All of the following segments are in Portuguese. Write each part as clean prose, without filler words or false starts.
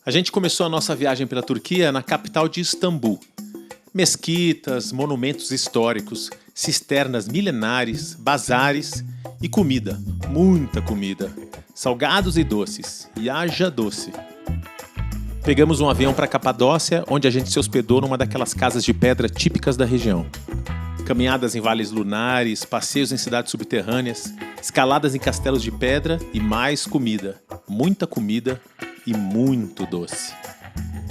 A gente começou a nossa viagem pela Turquia na capital de Istambul. Mesquitas, monumentos históricos, cisternas milenares, bazares e comida, muita comida, salgados e doces, e haja doce. Pegamos um avião para Capadócia, onde a gente se hospedou numa daquelas casas de pedra típicas da região. Caminhadas em vales lunares, passeios em cidades subterrâneas, escaladas em castelos de pedra e mais comida, muita comida e muito doce.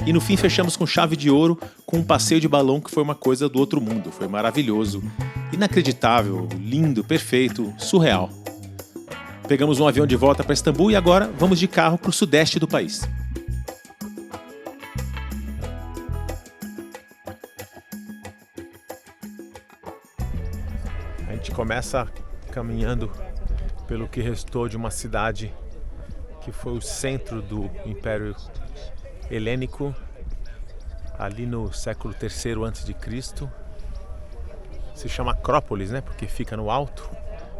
E no fim fechamos com chave de ouro com um passeio de balão que foi uma coisa do outro mundo. Foi maravilhoso, inacreditável, lindo, perfeito, surreal. Pegamos um avião de volta para Istambul e agora vamos de carro para o sudeste do país. A gente começa caminhando pelo que restou de uma cidade que foi o centro do Império Helênico, ali no século III a.C. Se chama Acrópolis, né? Porque fica no alto,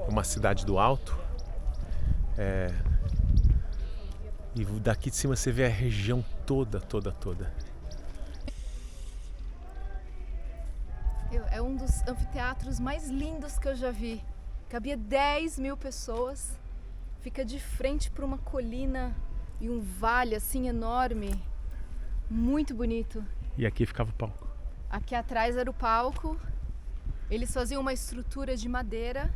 é uma cidade do alto. E daqui de cima você vê a região toda. É um dos anfiteatros mais lindos que eu já vi. Cabia 10 mil pessoas. Fica de frente para uma colina e um vale assim enorme. Muito bonito. E aqui ficava o palco. Aqui atrás era o palco. Eles faziam uma estrutura de madeira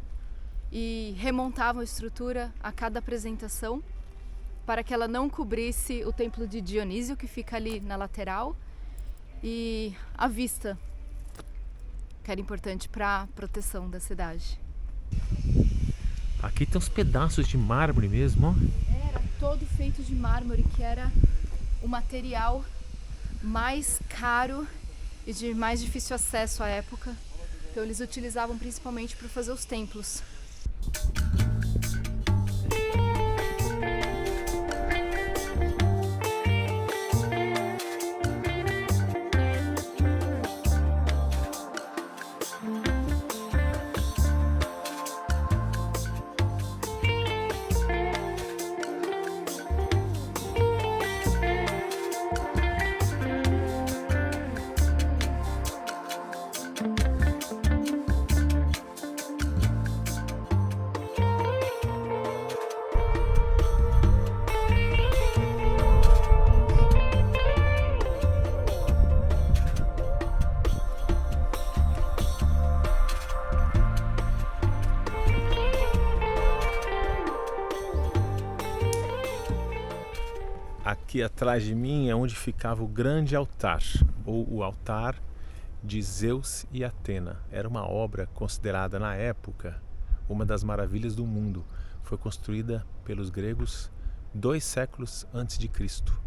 e remontavam a estrutura a cada apresentação para que ela não cobrisse o templo de Dionísio, que fica ali na lateral, e a vista, que era importante para a proteção da cidade. Aqui tem uns pedaços de mármore mesmo, ó. Era todo feito de mármore, que era o material mais caro e de mais difícil acesso à época. Então eles utilizavam principalmente para fazer os templos. Aqui atrás de mim é onde ficava o grande altar, ou o altar de Zeus e Atena. Era uma obra considerada na época uma das maravilhas do mundo. Foi construída pelos gregos 2 séculos antes de Cristo.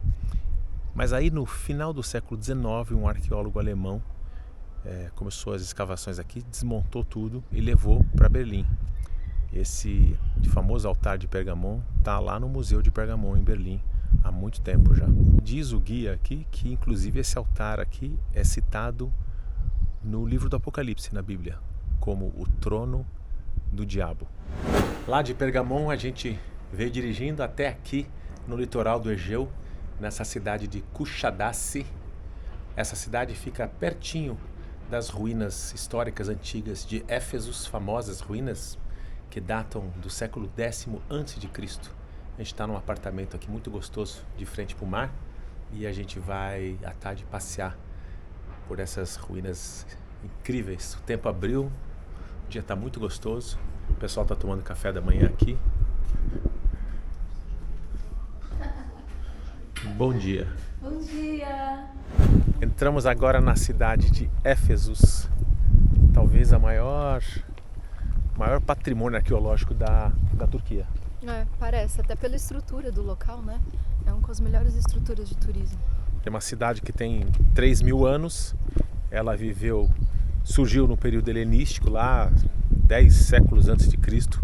Mas aí no final do século XIX, um arqueólogo alemão começou as escavações aqui, desmontou tudo e levou para Berlim. Esse famoso altar de Pergamon está lá no Museu de Pergamon, em Berlim, há muito tempo já. Diz o guia aqui que inclusive esse altar aqui é citado no livro do Apocalipse, na Bíblia, como o trono do diabo. Lá de Pergamon a gente veio dirigindo até aqui no litoral do Egeu, nessa cidade de Kushadasi. Essa cidade fica pertinho das ruínas históricas antigas de Éfeso, famosas ruínas que datam do século X a.C. A gente está num apartamento aqui muito gostoso, de frente para o mar, e a gente vai à tarde passear por essas ruínas incríveis. O tempo abriu, o dia está muito gostoso, o pessoal está tomando café da manhã aqui. Bom dia. Bom dia! Entramos agora na cidade de Éfeso, talvez a maior patrimônio arqueológico da Turquia. Parece, até pela estrutura do local, né? É uma das melhores estruturas de turismo. É uma cidade que tem 3.000 anos, ela surgiu no período helenístico, lá 10 séculos antes de Cristo,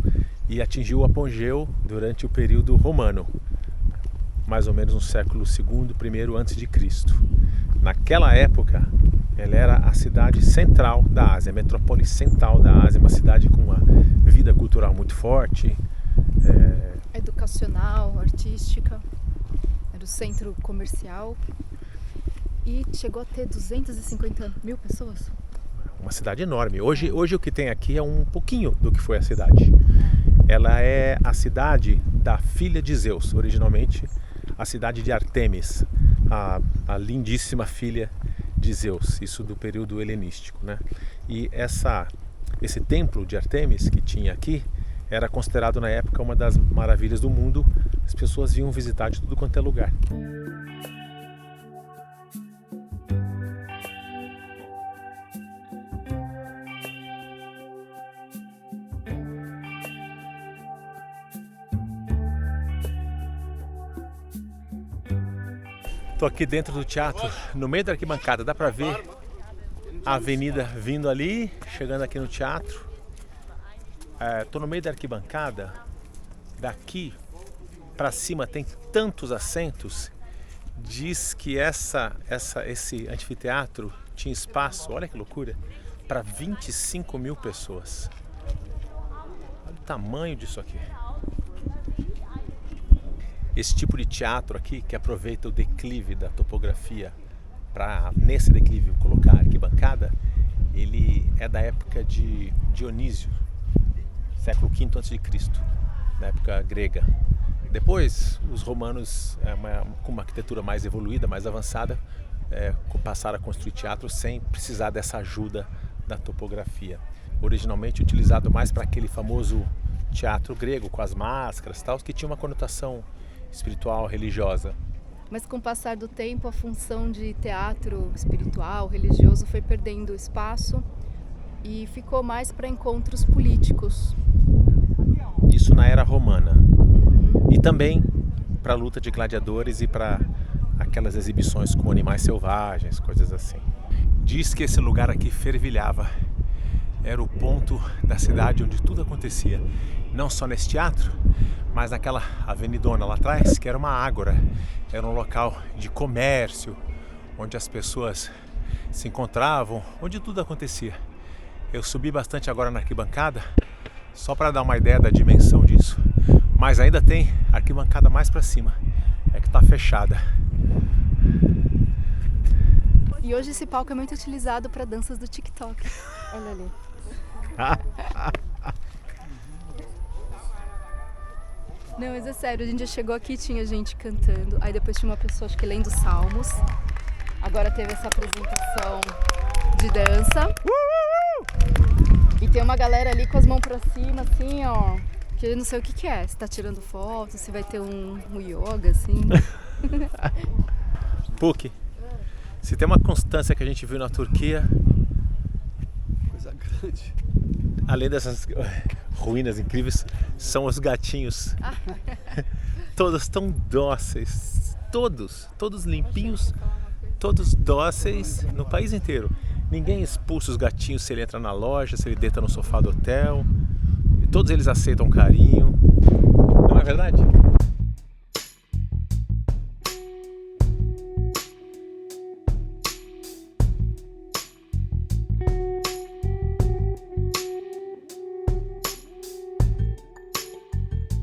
e atingiu o apogeu durante o período romano, mais ou menos no século II, I antes de Cristo. Naquela época, ela era a cidade central da Ásia, a metrópole central da Ásia, uma cidade com uma vida cultural muito forte, educacional, artística. Era o centro comercial e chegou a ter 250 mil pessoas. Uma cidade enorme. Hoje o que tem aqui é um pouquinho do que foi a cidade. Ela é a cidade da filha de Zeus, originalmente a cidade de Ártemis, a lindíssima filha de Zeus, isso do período helenístico, né? E esse templo de Ártemis que tinha aqui era considerado na época uma das maravilhas do mundo. As pessoas vinham visitar de tudo quanto é lugar. Estou aqui dentro do teatro, no meio da arquibancada, dá para ver a avenida vindo ali, chegando aqui no teatro. Estou no meio da arquibancada, daqui para cima tem tantos assentos, diz que esse anfiteatro tinha espaço, olha que loucura, para 25 mil pessoas. Olha o tamanho disso aqui. Esse tipo de teatro aqui, que aproveita o declive da topografia para, nesse declive, colocar arquibancada, ele é da época de Dionísio, século V a.C., na época grega. Depois, os romanos, com uma arquitetura mais evoluída, mais avançada, passaram a construir teatro sem precisar dessa ajuda da topografia. Originalmente utilizado mais para aquele famoso teatro grego, com as máscaras e tal, que tinha uma conotação espiritual, religiosa. Mas com o passar do tempo, a função de teatro espiritual, religioso, foi perdendo espaço e ficou mais para encontros políticos. Isso na era romana. E também para a luta de gladiadores e para aquelas exibições com animais selvagens, coisas assim. Diz que esse lugar aqui fervilhava. Era o ponto da cidade onde tudo acontecia. Não só nesse teatro, mas naquela avenidona lá atrás, que era uma ágora. Era um local de comércio, onde as pessoas se encontravam, onde tudo acontecia. Eu subi bastante agora na arquibancada, só para dar uma ideia da dimensão disso, mas ainda tem arquibancada mais para cima, é que está fechada. E hoje esse palco é muito utilizado para danças do TikTok. Olha ali. Não, mas é sério, a gente já chegou aqui, tinha gente cantando, aí depois tinha uma pessoa, acho que lendo salmos. Agora teve essa apresentação de dança. E tem uma galera ali com as mãos pra cima, assim, ó, que eu não sei o que é, se tá tirando foto, se vai ter um yoga, assim. Puki, se tem uma constância que a gente viu na Turquia, coisa grande, além dessas ruínas incríveis, são os gatinhos. Todos tão dóceis, todos limpinhos, todos dóceis no país inteiro. Ninguém expulsa os gatinhos se ele entra na loja, se ele deita no sofá do hotel. E todos eles aceitam carinho. Não é verdade?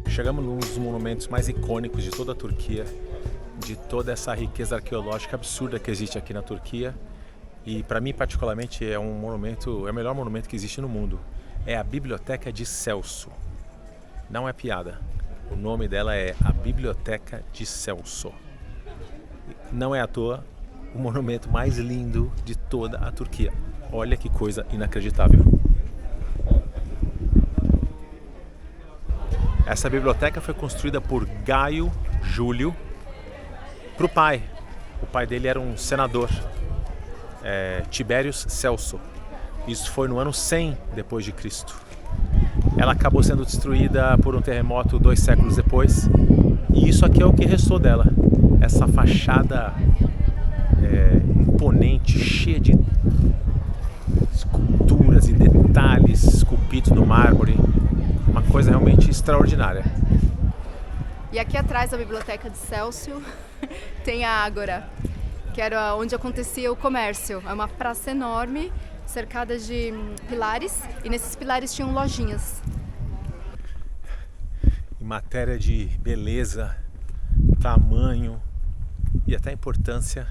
Chegamos num dos monumentos mais icônicos de toda a Turquia, de toda essa riqueza arqueológica absurda que existe aqui na Turquia. E para mim, particularmente, é um monumento, é o melhor monumento que existe no mundo. É a Biblioteca de Celso. Não é piada. O nome dela é a Biblioteca de Celso. Não é à toa o monumento mais lindo de toda a Turquia. Olha que coisa inacreditável. Essa biblioteca foi construída por Gaio Júlio para o pai. O pai dele era um senador, Tibérius Celso. Isso foi no ano 100 depois de Cristo. Ela acabou sendo destruída por um terremoto 2 séculos depois. E isso aqui é o que restou dela. Essa fachada imponente, cheia de esculturas e detalhes esculpidos no mármore. Uma coisa realmente extraordinária. E aqui atrás da Biblioteca de Celso tem a Ágora, que era onde acontecia o comércio. É uma praça enorme, cercada de pilares, e nesses pilares tinham lojinhas. Em matéria de beleza, tamanho, e até a importância,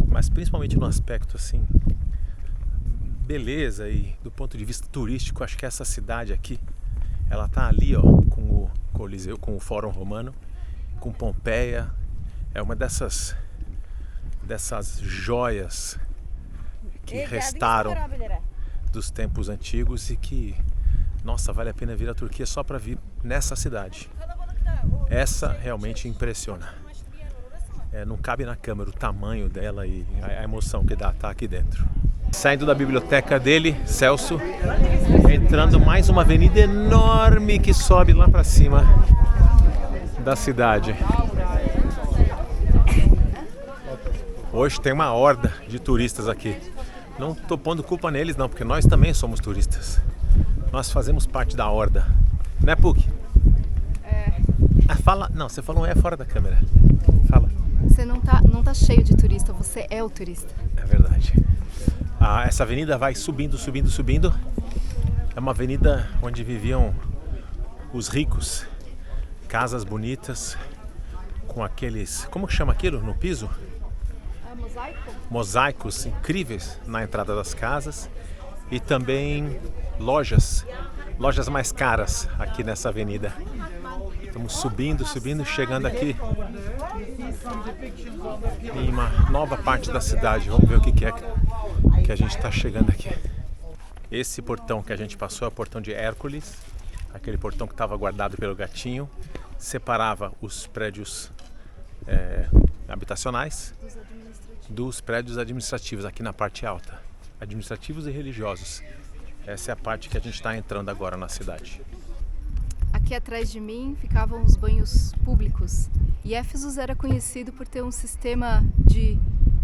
mas principalmente no aspecto assim, beleza e do ponto de vista turístico. Acho que essa cidade aqui, ela tá ali, ó, com o Coliseu, com o Fórum Romano, com Pompeia. É uma dessas joias que restaram dos tempos antigos e que, nossa, vale a pena vir à Turquia só para vir nessa cidade. Essa realmente impressiona. Não cabe na câmera o tamanho dela e a emoção que dá estar aqui dentro. Saindo da biblioteca dele, Celso, entrando mais uma avenida enorme que sobe lá para cima da cidade. Hoje tem uma horda de turistas aqui. Não estou pondo culpa neles não, porque nós também somos turistas. Nós fazemos parte da horda. Né, Puc? Fala. Não, você falou fora da câmera. Fala. Você não tá cheio de turista, você é o turista. É verdade. Essa avenida vai subindo, subindo, subindo. É uma avenida onde viviam os ricos. Casas bonitas, com aqueles... Como que chama aquilo no piso? Mosaico? Mosaicos incríveis na entrada das casas. E também lojas mais caras aqui nessa avenida. Estamos subindo, subindo, chegando aqui em uma nova parte da cidade. Vamos ver o que é que a gente está chegando aqui. Esse portão que a gente passou é o portão de Hércules, aquele portão que estava guardado pelo gatinho, separava os prédios habitacionais dos prédios administrativos aqui na parte alta, administrativos e religiosos. Essa é a parte que a gente está entrando agora na cidade. Aqui atrás de mim ficavam os banhos públicos e Éfeso era conhecido por ter um sistema de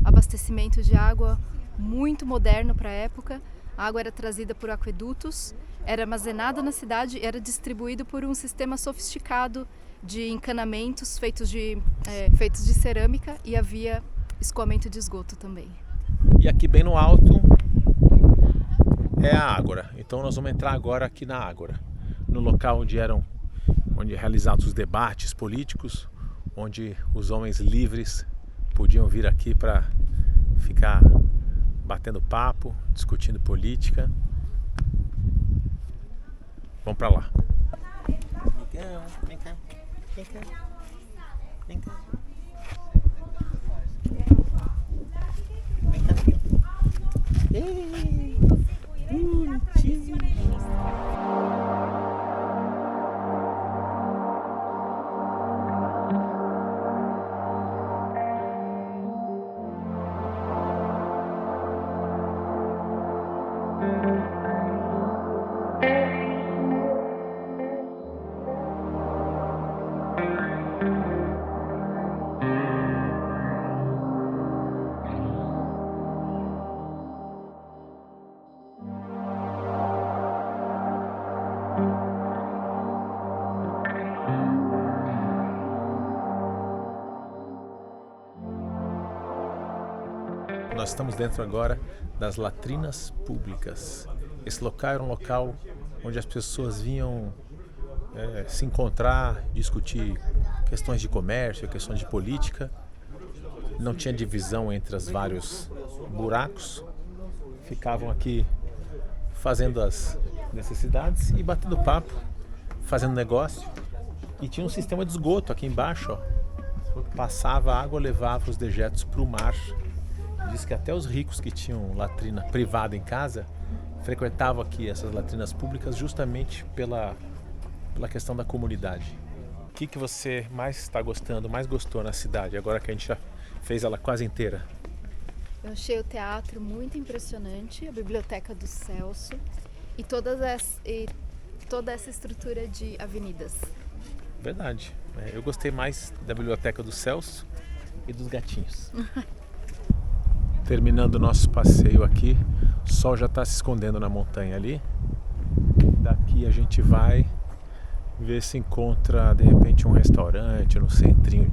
abastecimento de água muito moderno para a época. A água era trazida por aquedutos, era armazenada na cidade e era distribuído por um sistema sofisticado de encanamentos feitos de cerâmica, e havia escoamento de esgoto também. E aqui bem no alto é a Ágora. Então nós vamos entrar agora aqui na Ágora, no local onde realizados os debates políticos, onde os homens livres podiam vir aqui para ficar batendo papo, discutindo política. Vamos para lá. Vem cá, vem cá, vem cá. Vem cá. Ei, bonitinho. Nós estamos dentro agora das latrinas públicas. Esse local era um local onde as pessoas vinham se encontrar, discutir questões de comércio, questões de política. Não tinha divisão entre os vários buracos. Ficavam aqui fazendo as necessidades e batendo papo, fazendo negócio. E tinha um sistema de esgoto aqui embaixo, ó. Passava a água, levava os dejetos para o mar. Diz que até os ricos que tinham latrina privada em casa frequentavam aqui essas latrinas públicas justamente pela questão da comunidade. O que você mais está gostando, mais gostou na cidade, agora que a gente já fez ela quase inteira? Eu achei o teatro muito impressionante, a biblioteca do Celso e toda essa estrutura de avenidas. Verdade. Eu gostei mais da biblioteca do Celso e dos gatinhos. Terminando o nosso passeio aqui, o sol já está se escondendo na montanha ali. Daqui a gente vai ver se encontra de repente um restaurante no centrinho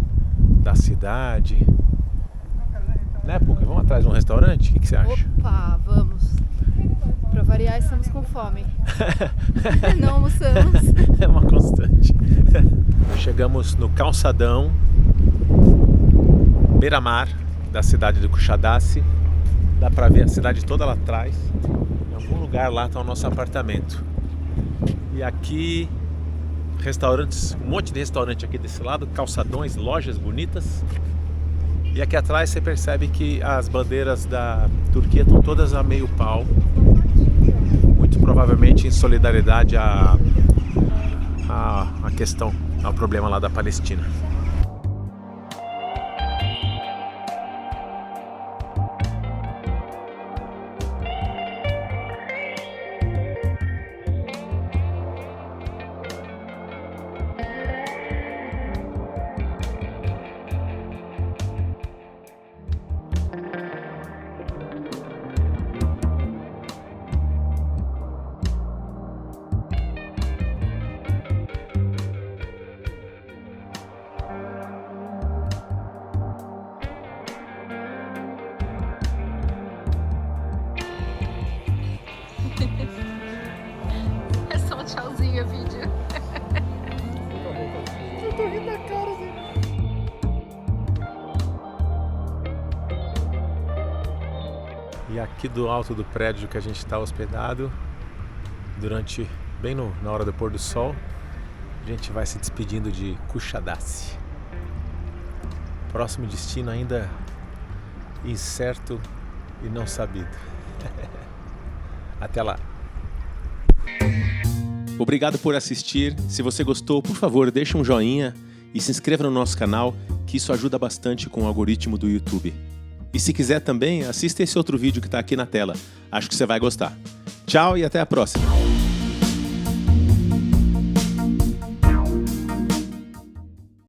da cidade. Né, Puca? Vamos atrás de um restaurante? O que você acha? Opa, vamos. Para variar, estamos com fome. Não almoçamos. É uma constante. Chegamos no calçadão beira-mar da cidade de Kushadasi. Dá para ver a cidade toda lá atrás. Em algum lugar lá está o nosso apartamento. E aqui, restaurantes, um monte de restaurante aqui desse lado, calçadões, lojas bonitas. E aqui atrás você percebe que as bandeiras da Turquia estão todas a meio pau. Muito provavelmente em solidariedade à questão, ao problema lá da Palestina. É só um tchauzinho, vídeo. Eu tô rindo da cara, assim. E aqui do alto do prédio que a gente está hospedado, bem na hora do pôr do sol, a gente vai se despedindo de Kushadasi. Próximo destino ainda incerto e não sabido. Até lá. Obrigado por assistir. Se você gostou, por favor, deixa um joinha e se inscreva no nosso canal, que isso ajuda bastante com o algoritmo do YouTube. E se quiser também, assista esse outro vídeo que está aqui na tela. Acho que você vai gostar. Tchau e até a próxima.